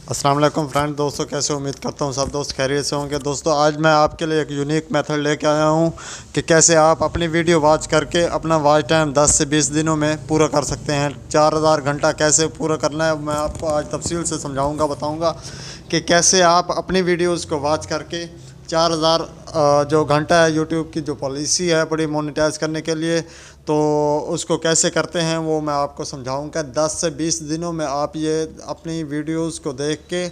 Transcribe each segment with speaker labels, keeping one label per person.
Speaker 1: अस्सलाम वालेकुम फ्रेंड दोस्तों, कैसे उम्मीद करता हूँ सब दोस्त खैरियत से होंगे। दोस्तों आज मैं आपके लिए एक यूनिक मेथड लेके आया हूँ कि कैसे आप अपनी वीडियो वॉच करके अपना वॉच टाइम 10 से 20 दिनों में पूरा कर सकते हैं। 4000 घंटा कैसे पूरा करना है मैं आपको आज तफसील से समझाऊँगा, बताऊँगा कि कैसे आप अपनी वीडियोज़ को वॉच करके 4000 जो घंटा है यूट्यूब की जो पॉलिसी है बड़ी मोनेटाइज करने के लिए, तो उसको कैसे करते हैं वो मैं आपको समझाऊंगा। 10 से 20 दिनों में आप ये अपनी वीडियोस को देख के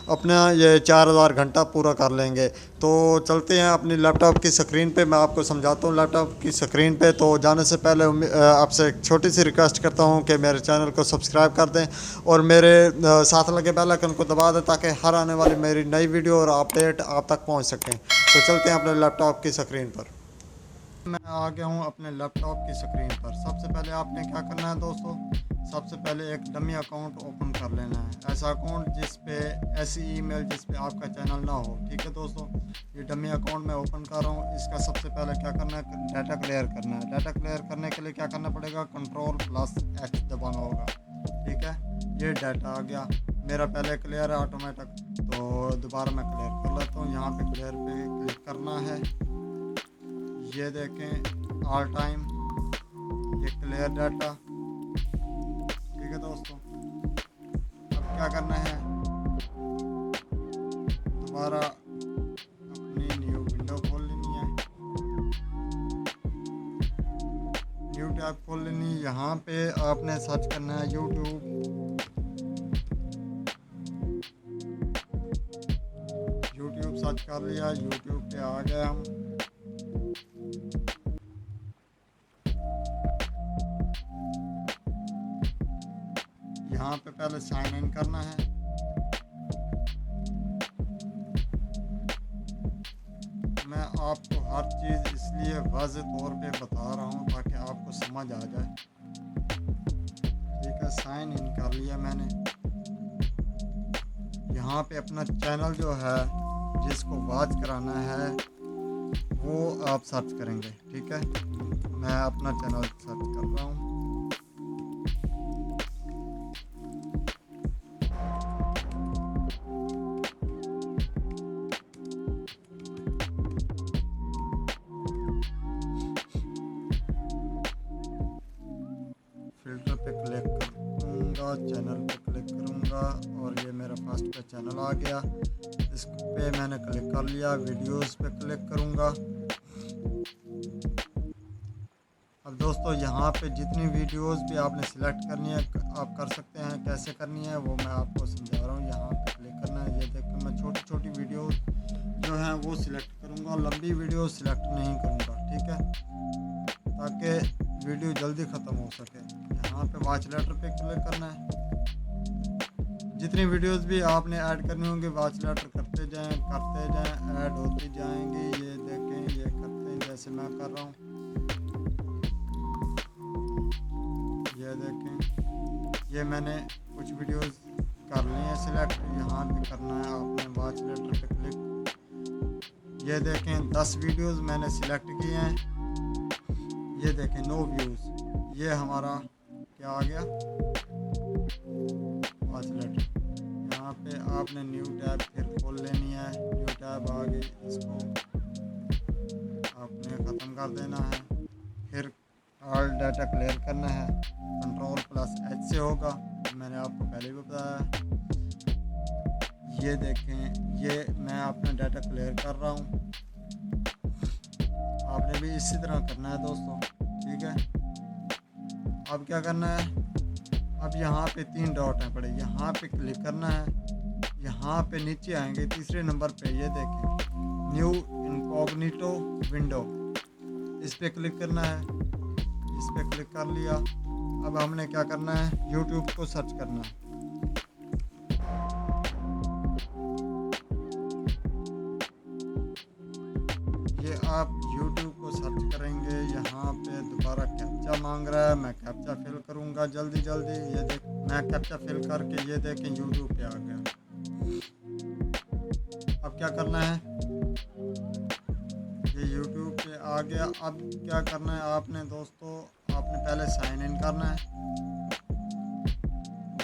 Speaker 1: अपना ये 4000 घंटा पूरा कर लेंगे। तो चलते हैं अपनी लैपटॉप की स्क्रीन पे, मैं आपको समझाता हूँ लैपटॉप की स्क्रीन पे। तो जाने से पहले आपसे एक छोटी सी रिक्वेस्ट करता हूँ कि मेरे चैनल को सब्सक्राइब कर दें और मेरे साथ लगे बेल आइकन को दबा दें ताकि हर आने वाली मेरी नई वीडियो और अपडेट आप तक पहुँच सकें। तो चलते हैं अपने लैपटॉप की स्क्रीन पर। मैं आ गया हूँ अपने लैपटॉप की स्क्रीन पर। सबसे पहले आपने क्या करना है दोस्तों, सबसे पहले एक डमी अकाउंट ओपन कर लेना है। ऐसा अकाउंट जिस पे ऐसी ईमेल जिस पे आपका चैनल ना हो। ठीक है दोस्तों, ये डमी अकाउंट मैं ओपन कर रहा हूँ। इसका सबसे पहले क्या करना है, डाटा क्लियर करना है। डाटा क्लियर करने के लिए क्या करना पड़ेगा, Ctrl+X दबाना होगा। ठीक है, ये डाटा आ गया मेरा, पहले क्लियर है ऑटोमेटिक। तो दोबारा मैं क्लियर कर लेता हूँ। यहाँ पे क्लियर पे क्लिक करना है। ये देखें ऑल टाइम, ये क्लियर डाटा। ठीक है दोस्तों, अब क्या करना है, दोबारा अपनी न्यू विंडो खोल लेनी है, न्यू टैब खोल लेनी है। यहाँ पे आपने सर्च करना है यूट्यूब। यूट्यूब सर्च कर लिया, यूट्यूब पे आ गए हम। यहाँ पे पहले साइन इन करना है। मैं आपको हर चीज़ इसलिए वाज़ेह तौर पे बता रहा हूँ ताकि आपको समझ आ जाए। ठीक है, साइन इन कर लिया मैंने। यहाँ पे अपना चैनल जो है जिसको वॉच कराना है वो आप सर्च करेंगे। ठीक है, मैं अपना चैनल सर्च कर रहा हूँ। फिल्टर पे क्लिक करूँगा, चैनल पे क्लिक करूँगा और ये मेरा फर्स्ट का चैनल आ गया। इस पे मैंने क्लिक कर लिया, वीडियोस पे क्लिक करूँगा। अब दोस्तों यहाँ पे जितनी वीडियोस भी आपने सिलेक्ट करनी है आप कर सकते हैं। कैसे करनी है वो मैं आपको समझा रहा हूँ। यहाँ पे क्लिक करना है। ये देखो मैं छोटी छोटी वीडियो जो हैं वो सिलेक्ट करूँगा, लंबी वीडियो सिलेक्ट नहीं करूँगा। ठीक है, ताकि वीडियो जल्दी ख़त्म हो सके। यहाँ पे वॉच लेटर पे क्लिक करना है। जितनी वीडियोस भी आपने ऐड करनी होंगी वॉच लेटर करते जाएं, ऐड होती जाएंगी। ये देखें, ये करते हैं जैसे मैं कर रहा हूँ। ये देखें, ये मैंने कुछ वीडियोस कर ली हैं सिलेक्ट। यहाँ पे करना है आपने वॉच लेटर पे क्लिक। ये देखें 10 वीडियोस मैंने सिलेक्ट किए हैं। ये देखें नो व्यूज़, ये हमारा क्या आ गया, वॉच लेटर। यहाँ पे आपने न्यू टैब फिर खोल लेनी है। न्यू टैब आ गई, इसको आपने ख़त्म कर देना है। फिर ऑल डाटा क्लियर करना है, Ctrl+H से होगा, मैंने आपको पहले भी बताया। ये देखें, ये मैं अपना डाटा क्लियर कर रहा हूँ। आपने भी इसी तरह करना है दोस्तों। ठीक है, अब क्या करना है, अब यहाँ पे 3 डॉट हैं पड़े, यहाँ पे क्लिक करना है। यहाँ पे नीचे आएंगे तीसरे नंबर पे, ये देखें न्यू इनकॉग्निटो विंडो, इस पे क्लिक करना है। इस पे क्लिक कर लिया। अब हमने क्या करना है, यूट्यूब को सर्च करना है। ये आप YouTube को सर्च करेंगे। यहाँ पे दोबारा कैप्चा मांग रहा है, मैं कैप्चा फिल करूँगा जल्दी जल्दी। ये देख, मैं कैप्चा फिल करके ये देखें YouTube पे आ गया। अब क्या करना है, ये YouTube पे आ गया। अब क्या करना है आपने दोस्तों, आपने पहले साइन इन करना है,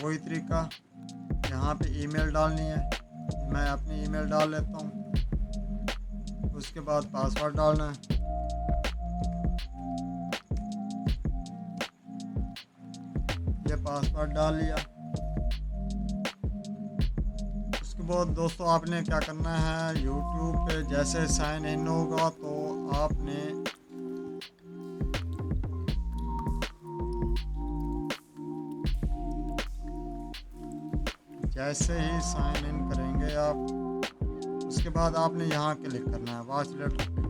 Speaker 1: वही तरीका। यहाँ पे ईमेल डालनी है। मैं अपनी ईमेल डाल लेता हूँ। उसके बाद पासवर्ड डालना है। ये पासवर्ड डाल लिया। उसके बाद दोस्तों आपने क्या करना है, यूट्यूब पे जैसे साइन इन होगा तो आपने जैसे ही साइन इन करेंगे आप, उसके बाद आपने यहाँ क्लिक करना है वॉच लेटर पे।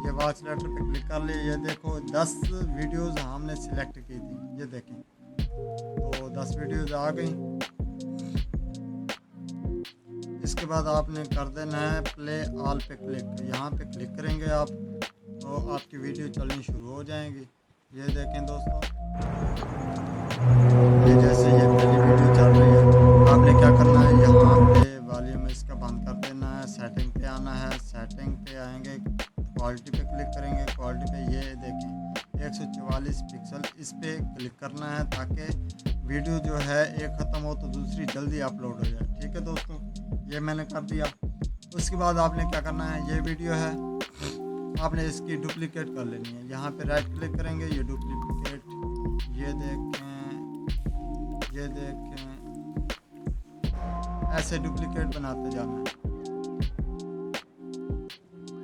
Speaker 1: ये वॉच लेटर पे क्लिक कर लिए। ये देखो 10 वीडियोस हमने सिलेक्ट की थी, ये देखें। तो 10 वीडियोस आ गई। इसके बाद आपने कर देना है प्ले ऑल पे क्लिक। यहाँ पे क्लिक करेंगे आप तो आपकी वीडियो चलनी शुरू हो जाएंगी। ये देखें दोस्तों, ये जैसे ये पहली वीडियो चल रही है। आपने क्या करना है, यहाँ पे वॉल्यूम इसका बंद कर देना है। सेटिंग पे आना है। सेटिंग पे आएंगे, क्वालिटी पे क्लिक करेंगे। क्वालिटी पे ये देखें 144 पिक्सल, इस पे क्लिक करना है ताकि वीडियो जो है एक ख़त्म हो तो दूसरी जल्दी अपलोड हो जाए। ठीक है दोस्तों, ये मैंने कर दिया। उसके बाद आपने क्या करना है, ये वीडियो है आपने इसकी डुप्लीकेट कर लेनी है। यहाँ पे राइट क्लिक करेंगे, ये डुप्लीकेट, ये देखें ऐसे डुप्लीकेट बनाते जाना है।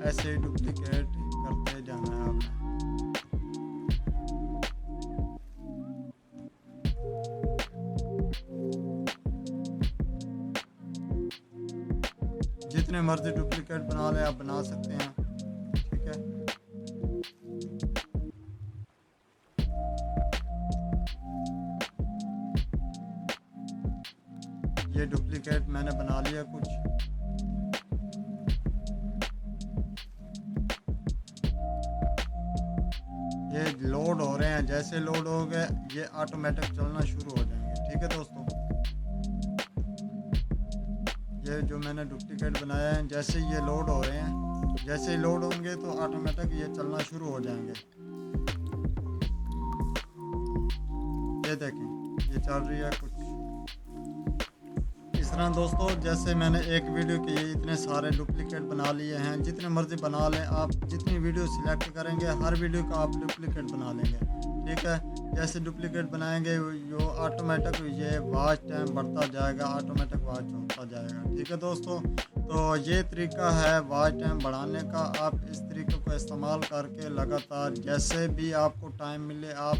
Speaker 1: ऐसे ही डुप्लीकेट करते जाना है आपने। जितने मर्जी डुप्लीकेट बना ले आप बना सकते हैं। ठीक है, ये डुप्लीकेट मैंने बना लिया कुछ। ये लोड हो रहे हैं, जैसे लोड हो गए ये ऑटोमेटिक चलना शुरू हो जाएंगे। ठीक है दोस्तों, ये जो मैंने डुप्लीकेट बनाया है जैसे ये लोड हो रहे हैं, जैसे ही लोड होंगे तो ऑटोमेटिक ये चलना शुरू हो जाएंगे। ये देखें ये चल रही है कुछ इस तरह दोस्तों। जैसे मैंने एक वीडियो के ये इतने सारे डुप्लीकेट बना लिए हैं। जितने मर्जी बना लें आप, जितनी वीडियो सिलेक्ट करेंगे हर वीडियो का आप डुप्लीकेट बना लेंगे। ठीक है, जैसे डुप्लीकेट बनाएंगे जो ऑटोमेटिक ये वॉच टाइम बढ़ता जाएगा, ऑटोमेटिक वॉच होता जाएगा। ठीक है दोस्तों, तो ये तरीका है वॉच टाइम बढ़ाने का। आप इस तरीके को इस्तेमाल करके लगातार जैसे भी आपको टाइम मिले, आप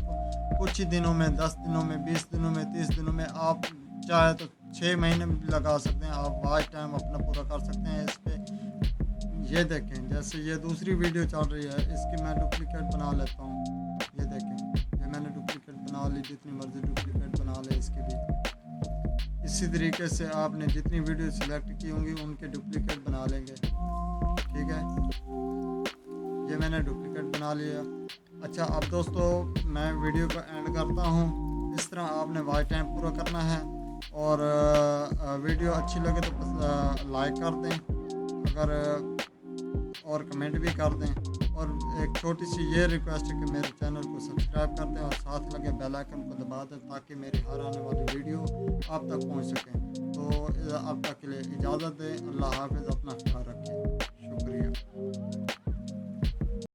Speaker 1: कुछ ही दिनों में, 10 दिनों में, 20 दिनों में, 30 दिनों में, आप चाहे तो 6 महीने में भी लगा सकते हैं। आप वॉच टाइम अपना पूरा कर सकते हैं इस पर। ये देखें जैसे ये दूसरी वीडियो चल रही है, इसकी मैं डुप्लीकेट बना लेता हूँ। ये देखें ये मैंने डुप्लीकेट बना ली। जितनी मर्जी डुप्लीकेट बना ले इसकी भी। इसी तरीके से आपने जितनी वीडियो सिलेक्ट की होंगी उनके डुप्लीकेट बना लेंगे। ठीक है, ये मैंने डुप्लीकेट बना लिया। अच्छा, अब दोस्तों मैं वीडियो को एंड करता हूँ। इस तरह आपने वॉच टाइम पूरा करना है। और वीडियो अच्छी लगे तो लाइक कर दें अगर, और कमेंट भी कर दें। और एक छोटी सी ये रिक्वेस्ट है कि मेरे चैनल को सब्सक्राइब कर दें और साथ लगे बेल आइकन को दबा दें ताकि मेरी हर आने वाली वीडियो आप तक पहुंच सकें। तो अब तक के लिए इजाज़त दें। अल्लाह हाफ़िज़, अपना ख्याल रखें। शुक्रिया।